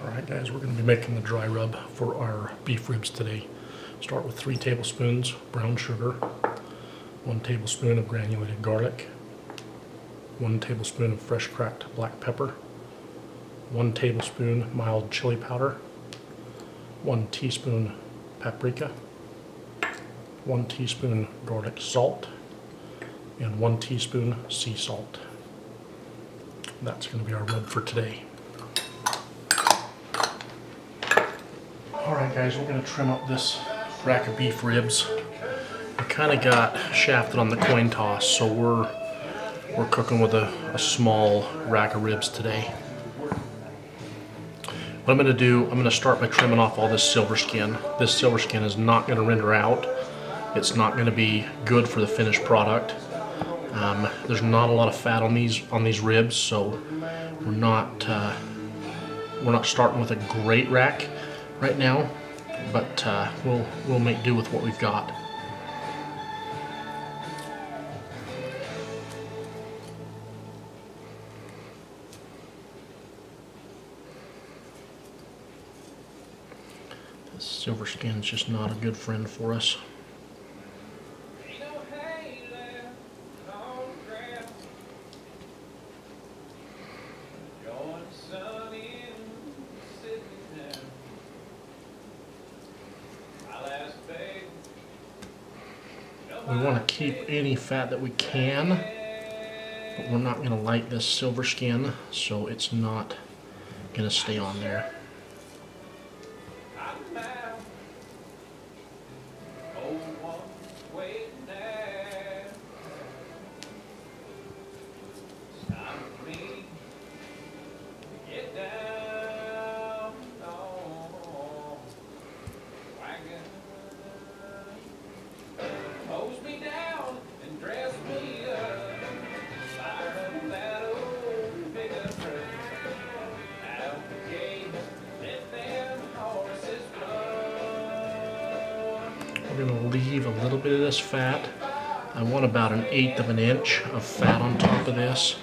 Alright guys, we're going to be making the dry rub for our beef ribs today. Start with 3 tablespoons brown sugar, 1 tablespoon of granulated garlic, 1 tablespoon of fresh cracked black pepper, 1 tablespoon mild chili powder, 1 teaspoon paprika, 1 teaspoon garlic salt, and 1 teaspoon sea salt. That's going to be our rub for today. Alright guys, we're going to trim up this rack of beef ribs. We kind of got shafted on the coin toss, so we're cooking with a small rack of ribs today. What I'm going to do, I'm going to start by trimming off all this silver skin. This silver skin is not going to render out. It's not going to be good for the finished product. There's not a lot of fat on these ribs, so we're not starting with a great rack right now, but we'll make do with what we've got. This silver skin is just not a good friend for us. We want to keep any fat that we can, but we're not going to light this silver skin, so it's not going to stay on there. We're going to leave a little bit of this fat. I want about 1/8 of an inch of fat on top of this,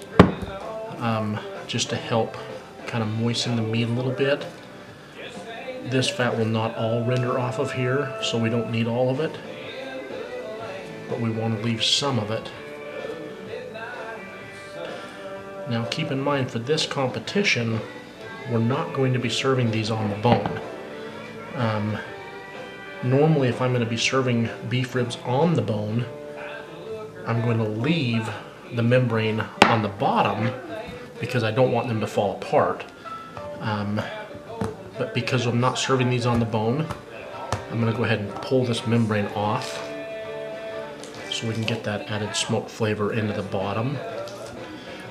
just to help kind of moisten the meat a little bit. This fat will not all render off of here, so we don't need all of it, but we want to leave some of it. Now keep in mind, for this competition, we're not going to be serving these on the bone. Normally, if I'm going to be serving beef ribs on the bone, I'm going to leave the membrane on the bottom because I don't want them to fall apart. But because I'm not serving these on the bone, I'm going to go ahead and pull this membrane off so we can get that added smoke flavor into the bottom.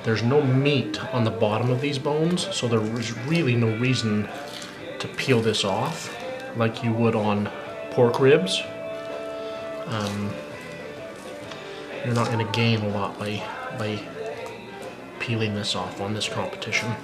There's no meat on the bottom of these bones, so there is really no reason to peel this off like you would on pork ribs. You're not going to gain a lot by peeling this off on this competition.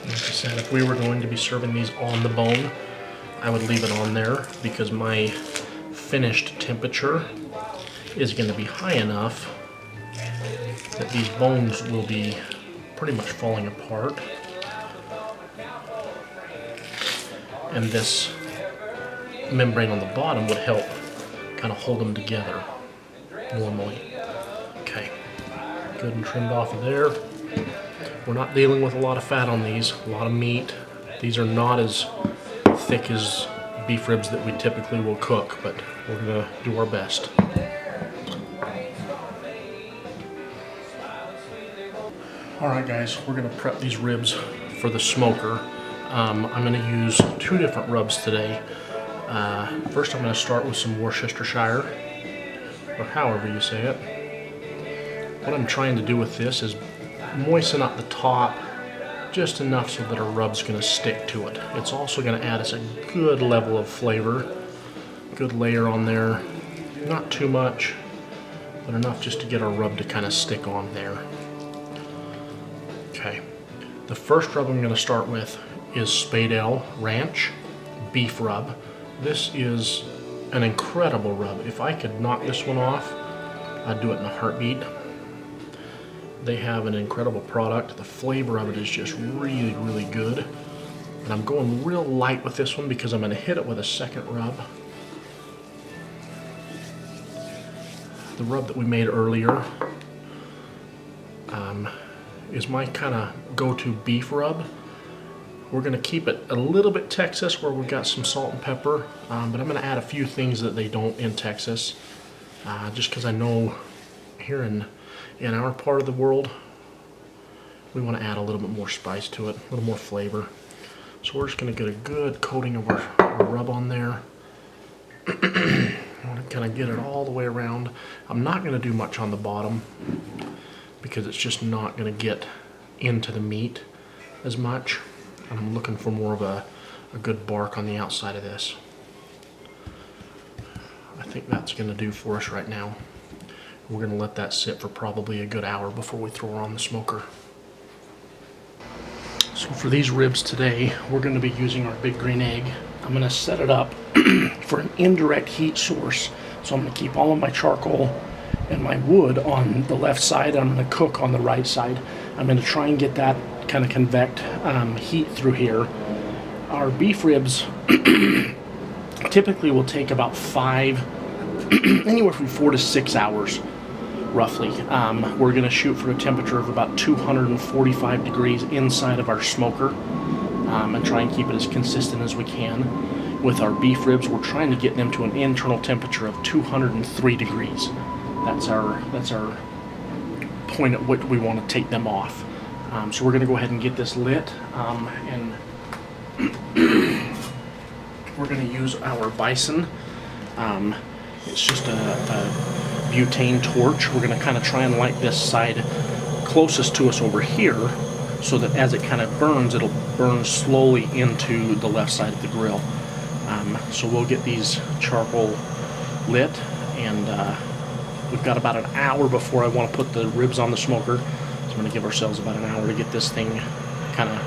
Like I said, if we were going to be serving these on the bone, I would leave it on there because my finished temperature is going to be high enough that these bones will be pretty much falling apart. And this membrane on the bottom would help kind of hold them together normally. Okay, good and trimmed off of there. We're not dealing with a lot of fat on these, a lot of meat. These are not as thick as beef ribs that we typically will cook, but we're going to do our best. Alright guys, we're going to prep these ribs for the smoker. I'm going to use 2 different rubs today. First I'm going to start with some Worcestershire, or however you say it. What I'm trying to do with this is moisten up the top just enough so that our rub's going to stick to it. It's also going to add us a good level of flavor, good layer on there, not too much, but enough just to get our rub to kind of stick on there. Okay, the first rub I'm going to start with is Spadale Ranch beef rub. This is an incredible rub. If I could knock this one off, I'd do it in a heartbeat. They have an incredible product. The flavor of it is just really, really good. And I'm going real light with this one because I'm going to hit it with a second rub. The rub that we made earlier is my kind of go-to beef rub. We're going to keep it a little bit Texas where we've got some salt and pepper, but I'm going to add a few things that they don't in Texas, just because I know here in our part of the world we want to add a little bit more spice to it, a little more flavor. So we're just going to get a good coating of our rub on there. I want to kind of get it all the way around. I'm not going to do much on the bottom because it's just not going to get into the meat as much. I'm looking for more of a good bark on the outside of this. I think that's going to do for us right now. We're going to let that sit for probably a good hour before we throw her on the smoker. So for these ribs today, we're going to be using our big green egg. I'm going to set it up for an indirect heat source. So I'm going to keep all of my charcoal and my wood on the left side. I'm going to cook on the right side. I'm going to try and get that kind of convect heat through here. Our beef ribs typically will take about anywhere from 4 to 6 hours, roughly. We're going to shoot for a temperature of about 245 degrees inside of our smoker, and try and keep it as consistent as we can. With our beef ribs, we're trying to get them to an internal temperature of 203 degrees. That's our point at which we want to take them off. So we're going to go ahead and get this lit, and we're going to use our Bison. It's just a butane torch. We're going to kind of try and light this side closest to us over here, so that as it kind of burns, it'll burn slowly into the left side of the grill. So we'll get these charcoal lit, and we've got about an hour before I want to put the ribs on the smoker. So I'm going to give ourselves about an hour to get this thing kind of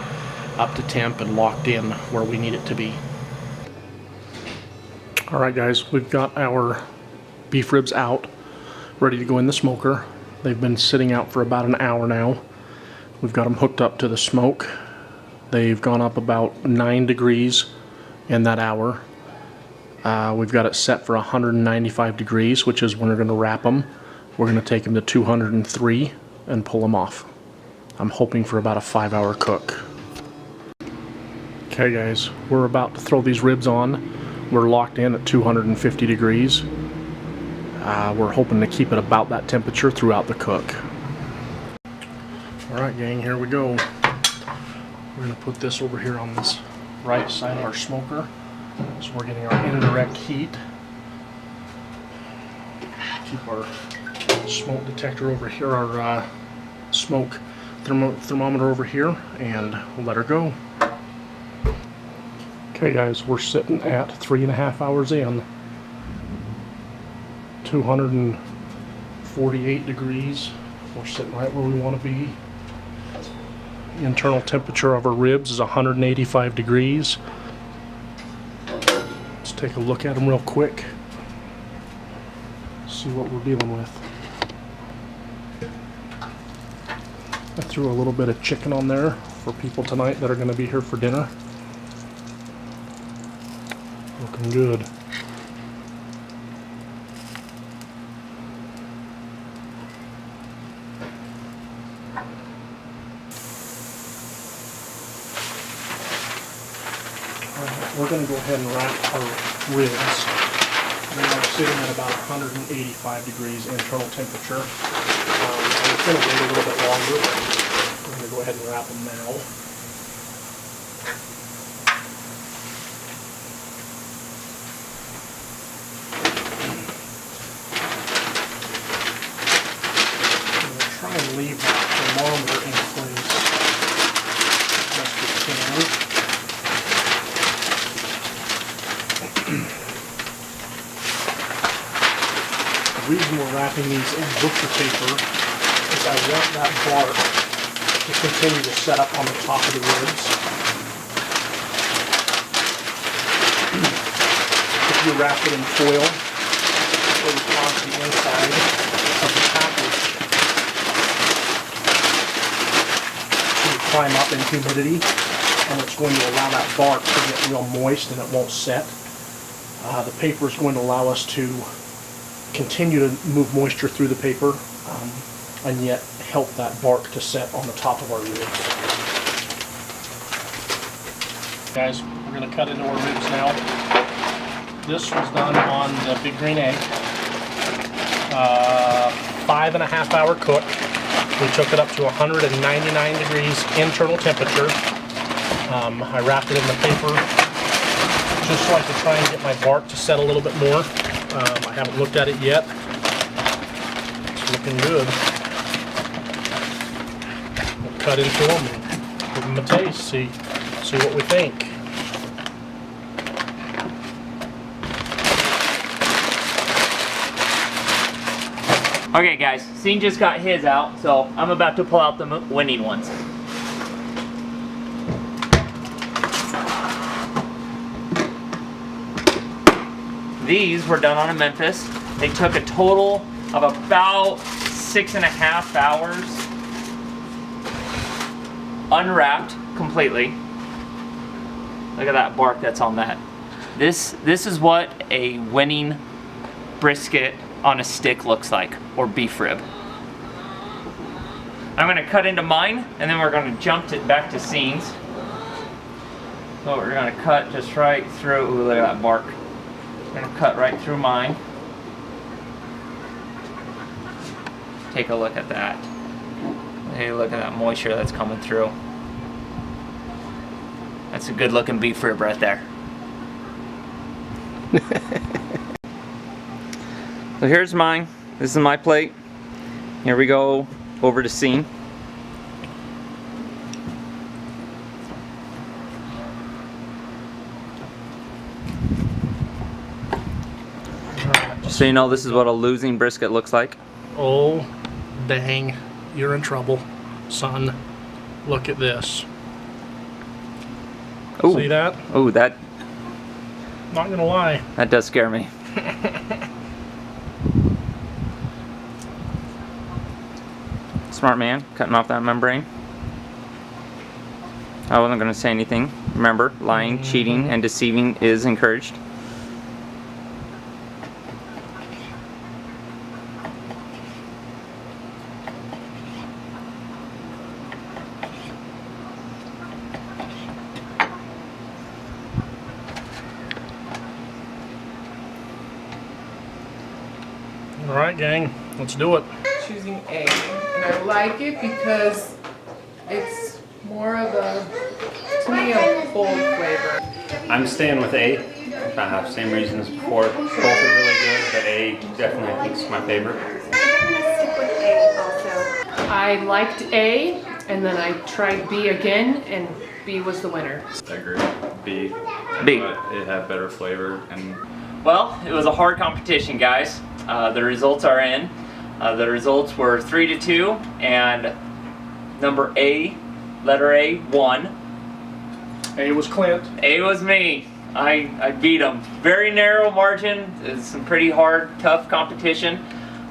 up to temp and locked in where we need it to be. Alright guys, we've got our beef ribs out, ready to go in the smoker. They've been sitting out for about an hour now. We've got them hooked up to the smoke. They've gone up about 9 degrees in that hour. We've got it set for 195 degrees, which is when we're going to wrap them. We're going to take them to 203 and pull them off. I'm hoping for about a 5-hour cook. Okay guys, we're about to throw these ribs on. We're locked in at 250 degrees. We're hoping to keep it about that temperature throughout the cook. Alright gang, here we go. We're going to put this over here on this right side of our smoker. So we're getting our indirect heat. Keep our smoke detector over here, our smoke thermometer over here, and we'll let her go. Okay guys, we're sitting at 3.5 hours in. 248 degrees. We're sitting right where we want to be. Internal temperature of our ribs is 185 degrees. Let's take a look at them real quick. See what we're dealing with. I threw a little bit of chicken on there for people tonight that are going to be here for dinner. Looking good. We're going to go ahead and wrap our ribs. They are sitting at about 185 degrees internal temperature. I'm going to wait a little bit longer, but we're going to go ahead and wrap them now. I'm going to try and leave that thermometer in place as best we can. The reason we're wrapping these in butcher paper is I want that bark to continue to set up on the top of the ribs. If you wrap it in foil, it will cause the inside of the package to climb up in humidity, and it's going to allow that bark to get real moist and it won't set. The paper is going to allow us to continue to move moisture through the paper and yet help that bark to set on the top of our ribs. Guys, we're going to cut into our ribs now. This was done on the big green egg. 5.5 hour cook. We took it up to 199 degrees internal temperature. I wrapped it in the paper just so I could try and get my bark to set a little bit more. I haven't looked at it yet. It's looking good. We'll cut into them and give them a taste, see what we think. Okay guys, Scene just got his out, so I'm about to pull out the winning ones. These were done on a Memphis. They took a total of about 6.5 hours. Unwrapped completely. Look at that bark that's on that. This is what a winning brisket on a stick looks like, or beef rib. I'm gonna cut into mine, and then we're gonna jump it back to Scene's. So we're gonna cut just right through. Ooh, look at that bark. We're gonna cut right through mine. Take a look at that. Hey, look at that moisture that's coming through. That's a good looking beef rib right there. So here's mine. This is my plate. Here we go over to Scene. So you know this is what a losing brisket looks like. Oh, dang. You're in trouble, son. Look at this. Ooh. See that? Oh, that Not gonna lie. does scare me. Smart man, cutting off that membrane. I wasn't going to say anything. Remember, lying, cheating, and deceiving is encouraged. All right, gang, let's do it. Choosing A, and I like it because it's more of a, to me, a bold flavor. I'm staying with A. I have the same reasons before. Both are really good, but A definitely I think is my favorite. I'm gonna stick with A also. I liked A, and then I tried B again, and B was the winner. I agree. B. B. But it had better flavor and. Well, it was a hard competition, guys. The results are in. The results were 3-2, and number A, letter A, won. A was Clint. A was me. I beat him. Very narrow margin. It's some pretty hard, tough competition.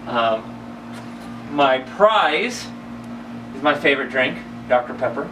My prize is my favorite drink, Dr. Pepper.